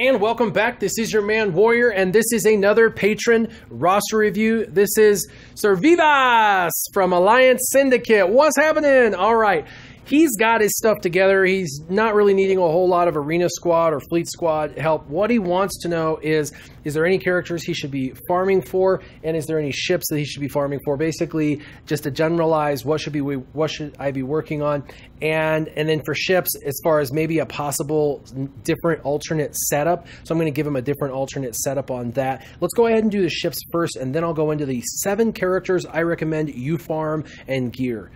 And welcome back. This is your man Warrior, and this is another patron roster review. This is Servivas from Alliance Syndicate. What's happening? All right. He's got his stuff together. He's not really needing a whole lot of arena squad or fleet squad help. What he wants to know is there any characters he should be farming for, and is there any ships that he should be farming for? Basically, just to generalize, what should I be working on, and then for ships, as far as maybe a possible different alternate setup. So I'm going to give him a different alternate setup on that. Let's go ahead and do the ships first, and then I'll go into the 7 characters I recommend you farm and gear.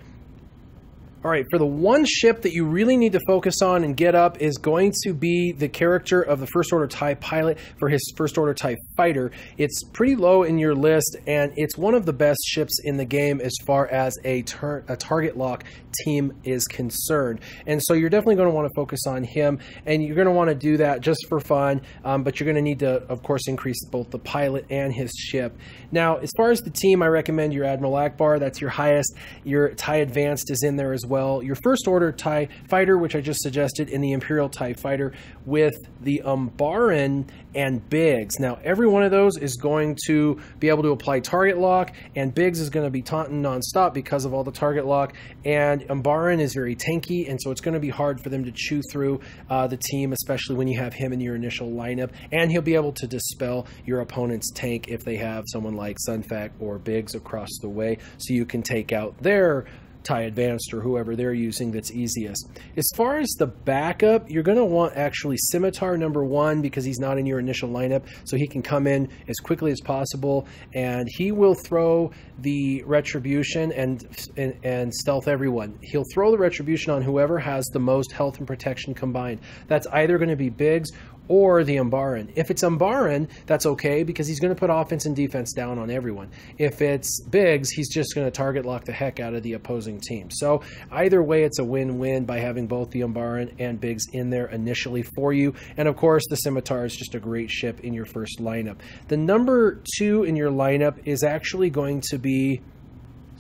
All right, for the one ship that you really need to focus on and get up is going to be the character of the First Order TIE pilot for his First Order TIE fighter. It's pretty low in your list, and it's one of the best ships in the game as far as a target lock team is concerned. And so you're definitely going to want to focus on him, and you're going to want to do that just for fun, but you're going to need to, of course, increase both the pilot and his ship. Now, as far as the team, I recommend your Admiral Akbar. That's your highest. Your TIE Advanced is in there as well. Your First Order TIE Fighter, which I just suggested, in the Imperial TIE Fighter with the Umbaran and Biggs. Now, every one of those is going to be able to apply target lock, and Biggs is going to be taunting nonstop because of all the target lock, and Umbaran is very tanky, and so it's going to be hard for them to chew through the team, especially when you have him in your initial lineup, and he'll be able to dispel your opponent's tank if they have someone like Sunfac or Biggs across the way, so you can take out their TIE Advanced or whoever they're using that's easiest. As far as the backup, you're going to want actually Scimitar #1 because he's not in your initial lineup, so he can come in as quickly as possible, and he will throw the Retribution and stealth everyone. He'll throw the Retribution on whoever has the most health and protection combined. That's either going to be Biggs or the Umbaran. If it's Umbaran, that's okay because he's going to put offense and defense down on everyone. If it's Biggs, he's just going to target lock the heck out of the opposing team. So either way, it's a win-win by having both the Umbaran and Biggs in there initially for you. And of course, the Scimitar is just a great ship in your first lineup. The number 2 in your lineup is actually going to be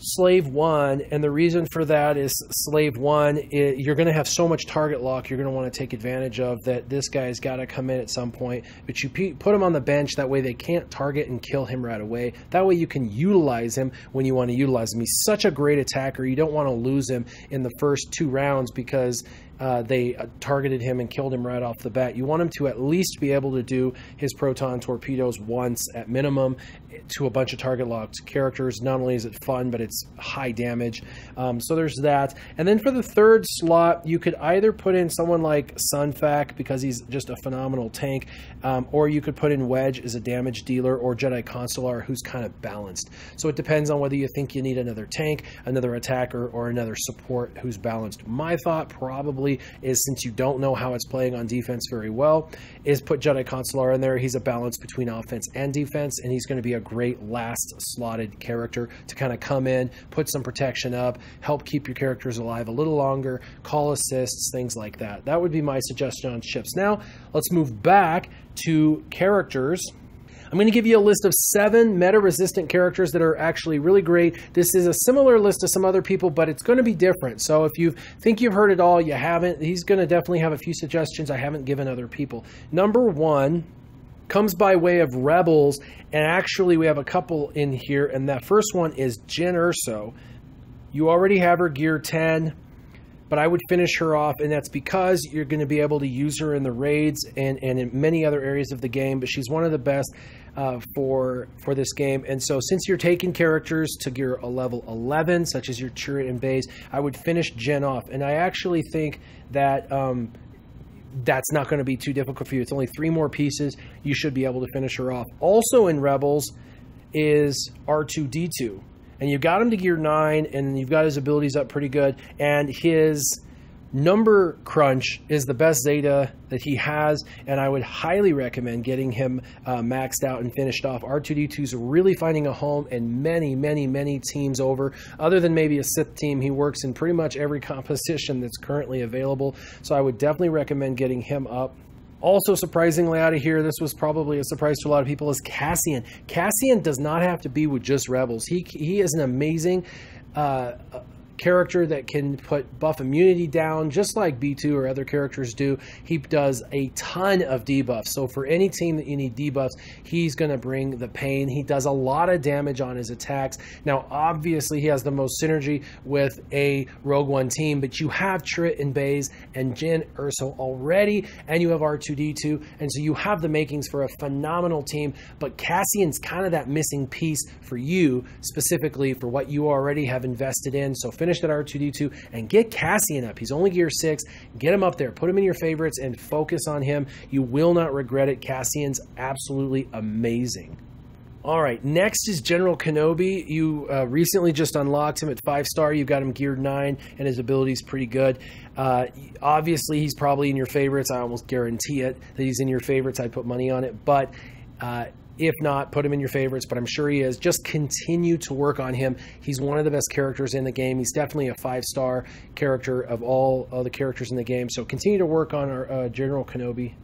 Slave 1, and the reason for that is Slave 1, you're going to have so much target lock you're going to want to take advantage of that this guy's got to come in at some point, but you put him on the bench, that way they can't target and kill him right away. That way you can utilize him when you want to utilize him. He's such a great attacker, you don't want to lose him in the first 2 rounds because they targeted him and killed him right off the bat. You want him to at least be able to do his proton torpedoes once at minimum to a bunch of target locked characters. Not only is it fun, but it's high damage. So there's that. And then for the 3rd slot, you could either put in someone like Sunfac because he's just a phenomenal tank, or you could put in Wedge as a damage dealer, or Jedi Consular who's kind of balanced. So it depends on whether you think you need another tank, another attacker, or another support who's balanced. My thought probably is, since you don't know how it's playing on defense very well, is put Jedi Consular in there. He's a balance between offense and defense, and he's going to be a great last slotted character to kind of come in, put some protection up, help keep your characters alive a little longer, call assists, things like that. That would be my suggestion on ships. Now, let's move back to characters. I'm going to give you a list of 7 meta-resistant characters that are actually really great. This is a similar list to some other people, but it's going to be different. So if you think you've heard it all, you haven't. He's going to definitely have a few suggestions I haven't given other people. Number 1 comes by way of Rebels, and actually we have a couple in here, and that first one is Jyn Erso. You already have her gear 10. But I would finish her off, and that's because you're going to be able to use her in the raids and in many other areas of the game, but she's one of the best for this game. And so since you're taking characters to gear a level 11, such as your turret and base, I would finish Jyn off. And I actually think that that's not going to be too difficult for you. It's only 3 more pieces. You should be able to finish her off. Also in Rebels is R2-D2. And you've got him to gear 9, and you've got his abilities up pretty good. And his number crunch is the best Zeta that he has, and I would highly recommend getting him maxed out and finished off. R2-D2 is really finding a home in many teams over. Other than maybe a Sith team, he works in pretty much every composition that's currently available. So I would definitely recommend getting him up. Also, surprisingly out of here, this was probably a surprise to a lot of people, is Cassian. Cassian does not have to be with just Rebels. He is an amazing character that can put buff immunity down, just like B2 or other characters do. He does a ton of debuffs. So for any team that you need debuffs, he's going to bring the pain. He does a lot of damage on his attacks. Now, obviously, he has the most synergy with a Rogue One team, but you have Trit and Baze and Jin Urso already, and you have R2-D2, and so you have the makings for a phenomenal team, but Cassian's kind of that missing piece for you, specifically for what you already have invested in. So finish that R2-D2 and get Cassian up. He's only gear 6. Get him up there. Put him in your favorites and focus on him. You will not regret it. Cassian's absolutely amazing. All right, next is General Kenobi. You recently just unlocked him at 5-star. You've got him geared 9, and his ability is pretty good. Obviously, he's probably in your favorites. I almost guarantee it that he's in your favorites. I'd put money on it, but if not, put him in your favorites, but I'm sure he is. Just continue to work on him. He's one of the best characters in the game. He's definitely a 5-star character of all the characters in the game. So continue to work on our General Kenobi.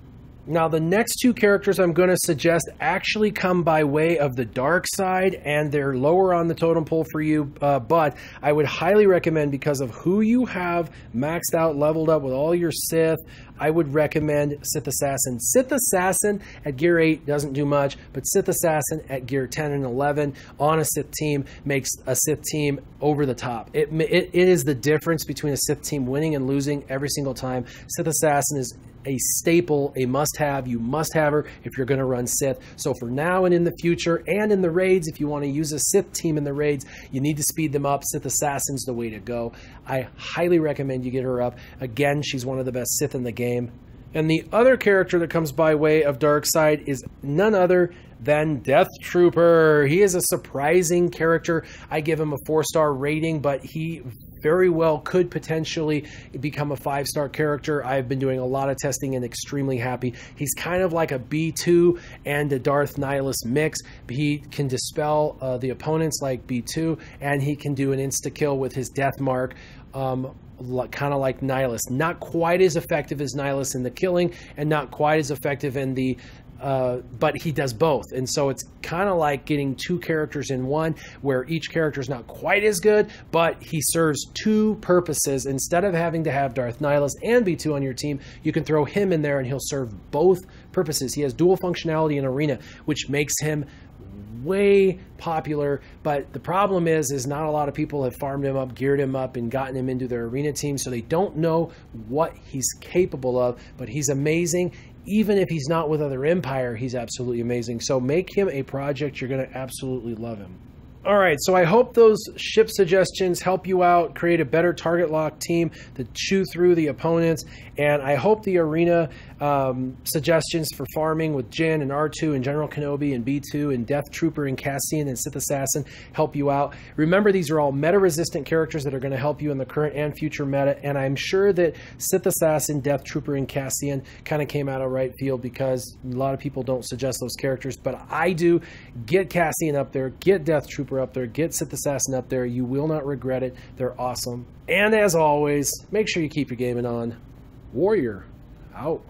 Now, the next two characters I'm going to suggest actually come by way of the Darkside, and they're lower on the totem pole for you, but I would highly recommend, because of who you have maxed out, leveled up with all your Sith, I would recommend Sith Assassin. Sith Assassin at gear 8 doesn't do much, but Sith Assassin at gear 10 and 11 on a Sith team makes a Sith team over the top. It is the difference between a Sith team winning and losing every single time. Sith Assassin is a staple, a must-have. You must have her if you're going to run Sith. So for now and in the future, and in the raids, if you want to use a Sith team in the raids, you need to speed them up. Sith Assassin's the way to go. I highly recommend you get her up. Again, she's one of the best Sith in the game. And the other character that comes by way of Darkside is none other than Death Trooper. He is a surprising character. I give him a 4-star rating, but he very well could potentially become a 5-star character. I've been doing a lot of testing and extremely happy. He's kind of like a B2 and a Darth Nihilus mix. He can dispel the opponents like B2, and he can do an insta-kill with his death mark. Kind of like Nihilus. Not quite as effective as Nihilus in the killing, and not quite as effective in the but he does both, and so it's kind of like getting two characters in one, where each character is not quite as good, but he serves two purposes. Instead of having to have Darth Nihilus and B2 on your team, you can throw him in there and he'll serve both purposes. He has dual functionality in Arena, which makes him way popular, but the problem is not a lot of people have farmed him up, geared him up, and gotten him into their Arena team, so they don't know what he's capable of, but he's amazing. Even if he's not with other Empire, he's absolutely amazing. So make him a project. You're going to absolutely love him. All right, so I hope those ship suggestions help you out, create a better target lock team to chew through the opponents, and I hope the Arena suggestions for farming with Jin and R2 and General Kenobi and B2 and Death Trooper and Cassian and Sith Assassin help you out. Remember, these are all meta-resistant characters that are going to help you in the current and future meta, and I'm sure that Sith Assassin, Death Trooper, and Cassian kind of came out of right field because a lot of people don't suggest those characters, but I do. Get Cassian up there, get Death Trooper up there, get Sith Assassin up there. You will not regret it. They're awesome. And as always, make sure you keep your gaming on. Warrior out.